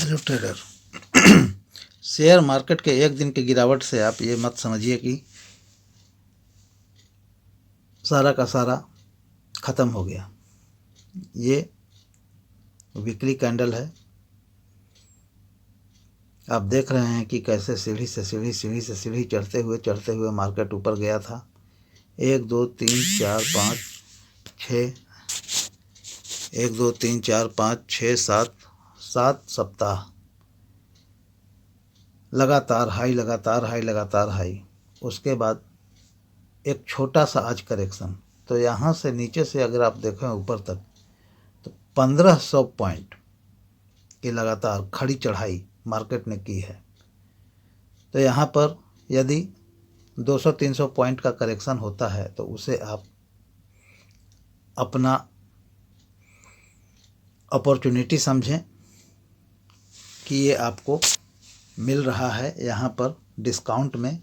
Hello trader. Share market के एक दिन की गिरावट से आप ये मत समझिए कि सारा का सारा ख़त्म हो गया। ये वीकली कैंडल है। आप देख रहे हैं कि कैसे सीढ़ी से सीढ़ी चढ़ते हुए मार्केट ऊपर गया था। 1 2 3 4 5 6 1 2 3 4 5 6 7 सप्ताह लगातार हाई। उसके बाद एक छोटा सा आज करेक्शन। तो यहाँ से नीचे से अगर आप देखें ऊपर तक तो 1500 पॉइंट की लगातार खड़ी चढ़ाई मार्केट ने की है। तो यहाँ पर यदि 200-300 पॉइंट का करेक्शन होता है तो उसे आप अपना अपॉर्चुनिटी समझें कि ये आपको मिल रहा है। यहाँ पर डिस्काउंट में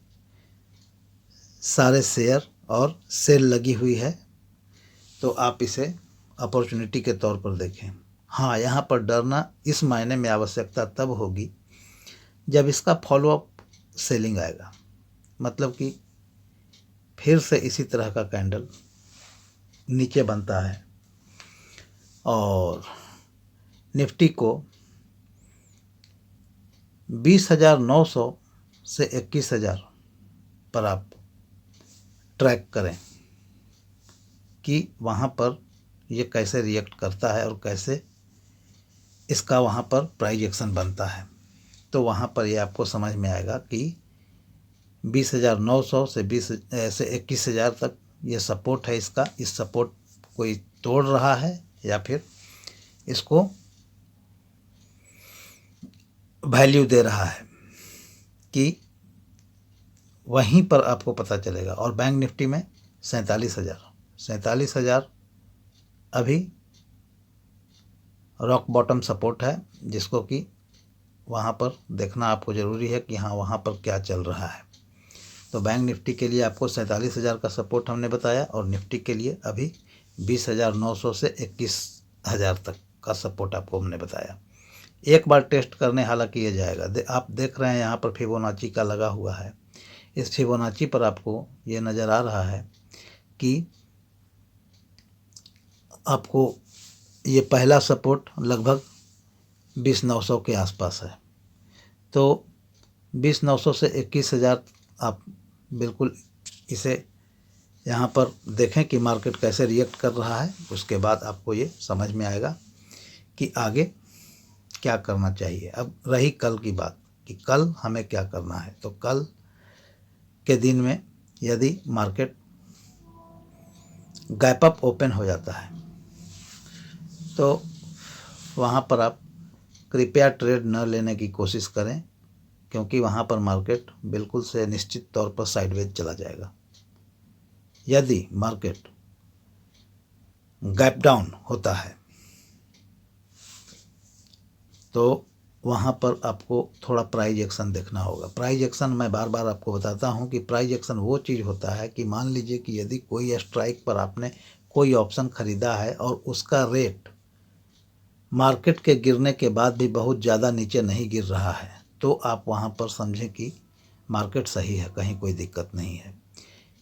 सारे शेयर और सेल लगी हुई है, तो आप इसे अपॉर्चुनिटी के तौर पर देखें। हाँ, यहाँ पर डरना इस मायने में आवश्यकता तब होगी जब इसका फॉलोअप सेलिंग आएगा, मतलब कि फिर से इसी तरह का कैंडल नीचे बनता है और निफ्टी को 20,900 से 21,000 पर आप ट्रैक करें कि वहाँ पर ये कैसे रिएक्ट करता है और कैसे इसका वहाँ पर प्राइस एक्शन बनता है। तो वहाँ पर ये आपको समझ में आएगा कि 20,900 से 21,000 तक ये सपोर्ट है इसका। इस सपोर्ट कोई तोड़ रहा है या फिर इसको वैल्यू दे रहा है कि वहीं पर आपको पता चलेगा। और बैंक निफ्टी में 47,000 अभी रॉक बॉटम सपोर्ट है, जिसको कि वहाँ पर देखना आपको ज़रूरी है कि हाँ वहाँ पर क्या चल रहा है। तो बैंक निफ्टी के लिए आपको 47,000 का सपोर्ट हमने बताया और निफ्टी के लिए अभी 20,900 से 21,000 तक का सपोर्ट आपको हमने बताया। एक बार टेस्ट करने हालांकि ये जाएगा। आप देख रहे हैं यहाँ पर फिबोनाची का लगा हुआ है। इस फिबोनाची पर आपको ये नज़र आ रहा है कि आपको ये पहला सपोर्ट लगभग 20,900 के आसपास है। तो 20,900 से 21,000 आप बिल्कुल इसे यहाँ पर देखें कि मार्केट कैसे रिएक्ट कर रहा है। उसके बाद आपको ये समझ में आएगा कि आगे क्या करना चाहिए। अब रही कल की बात कि कल हमें क्या करना है, तो कल के दिन में यदि मार्केट गैप अप ओपन हो जाता है तो वहाँ पर आप कृपया ट्रेड न लेने की कोशिश करें, क्योंकि वहाँ पर मार्केट बिल्कुल से निश्चित तौर पर साइडवेज चला जाएगा। यदि मार्केट गैप डाउन होता है तो वहाँ पर आपको थोड़ा प्राइस एक्शन देखना होगा। प्राइस एक्शन मैं बार बार आपको बताता हूँ कि प्राइस एक्शन वो चीज़ होता है कि मान लीजिए कि यदि कोई स्ट्राइक पर आपने कोई ऑप्शन ख़रीदा है और उसका रेट मार्केट के गिरने के बाद भी बहुत ज़्यादा नीचे नहीं गिर रहा है, तो आप वहाँ पर समझें कि मार्केट सही है, कहीं कोई दिक्कत नहीं है।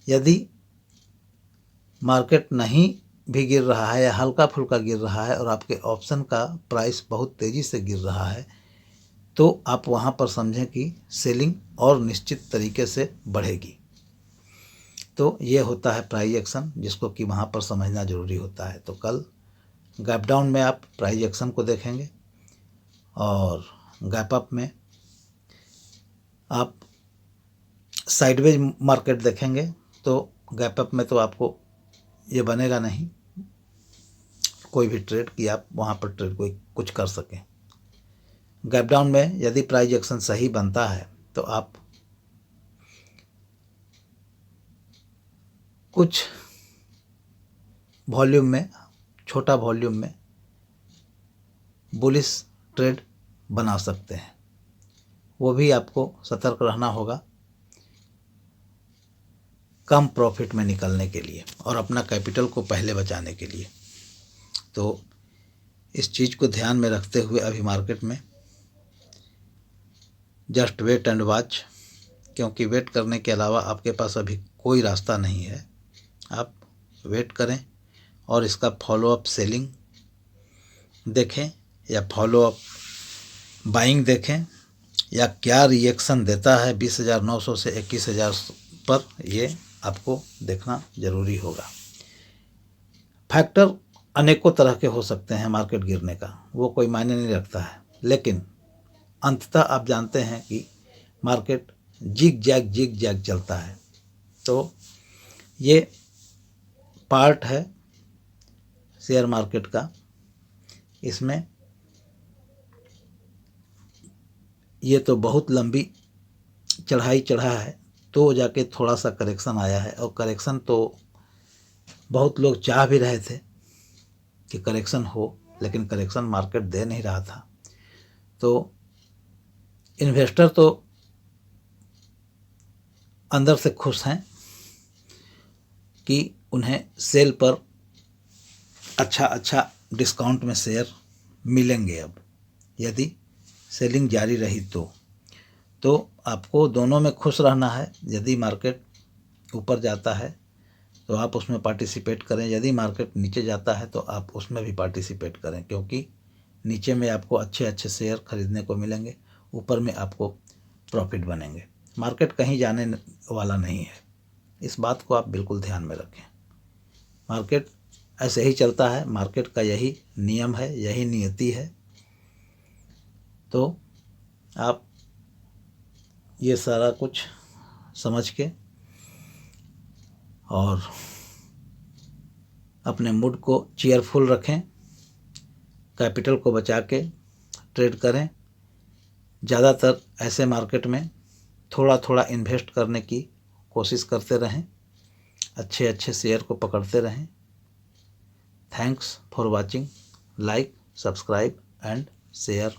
यदि मार्केट नहीं भी गिर रहा है या हल्का फुल्का गिर रहा है और आपके ऑप्शन का प्राइस बहुत तेज़ी से गिर रहा है, तो आप वहाँ पर समझें कि सेलिंग और निश्चित तरीके से बढ़ेगी। तो ये होता है प्राइस एक्शन, जिसको कि वहाँ पर समझना ज़रूरी होता है। तो कल गैप डाउन में आप प्राइस एक्शन को देखेंगे और गैप अप में आप साइडवेज मार्केट देखेंगे। तो गैप अप में तो आपको ये बनेगा नहीं कोई भी ट्रेड कि आप वहाँ पर ट्रेड कोई कुछ कर सकें। गैप डाउन में यदि प्राइस एक्शन सही बनता है तो आप कुछ वॉल्यूम में, छोटा वॉल्यूम में बुलिश ट्रेड बना सकते हैं। वो भी आपको सतर्क रहना होगा कम प्रॉफिट में निकलने के लिए और अपना कैपिटल को पहले बचाने के लिए। तो इस चीज़ को ध्यान में रखते हुए अभी मार्केट में जस्ट वेट एंड वॉच, क्योंकि वेट करने के अलावा आपके पास अभी कोई रास्ता नहीं है। आप वेट करें और इसका फॉलोअप सेलिंग देखें या फॉलोअप बाइंग देखें, या क्या रिएक्शन देता है 20,900 से 21,000 पर, ये आपको देखना ज़रूरी होगा। फैक्टर अनेकों तरह के हो सकते हैं मार्केट गिरने का, वो कोई मायने नहीं रखता है, लेकिन अंततः आप जानते हैं कि मार्केट जिग जैग चलता है। तो ये पार्ट है शेयर मार्केट का। इसमें ये तो बहुत लंबी चढ़ाई चढ़ा है, तो जाके थोड़ा सा करेक्शन आया है, और करेक्शन तो बहुत लोग चाह भी रहे थे कि करेक्शन हो, लेकिन करेक्शन मार्केट दे नहीं रहा था। तो इन्वेस्टर तो अंदर से खुश हैं कि उन्हें सेल पर अच्छा डिस्काउंट में शेयर मिलेंगे। अब यदि सेलिंग जारी रही तो आपको दोनों में खुश रहना है। यदि मार्केट ऊपर जाता है तो आप उसमें पार्टिसिपेट करें, यदि मार्केट नीचे जाता है तो आप उसमें भी पार्टिसिपेट करें, क्योंकि नीचे में आपको अच्छे शेयर खरीदने को मिलेंगे, ऊपर में आपको प्रॉफिट बनेंगे। मार्केट कहीं जाने वाला नहीं है, इस बात को आप बिल्कुल ध्यान में रखें। मार्केट ऐसे ही चलता है, मार्केट का यही नियम है, यही नियति है। तो आप ये सारा कुछ समझ के और अपने मूड को चीयरफुल रखें, कैपिटल को बचा के ट्रेड करें। ज़्यादातर ऐसे मार्केट में थोड़ा इन्वेस्ट करने की कोशिश करते रहें, अच्छे शेयर को पकड़ते रहें। Thanks for watching, like, subscribe and share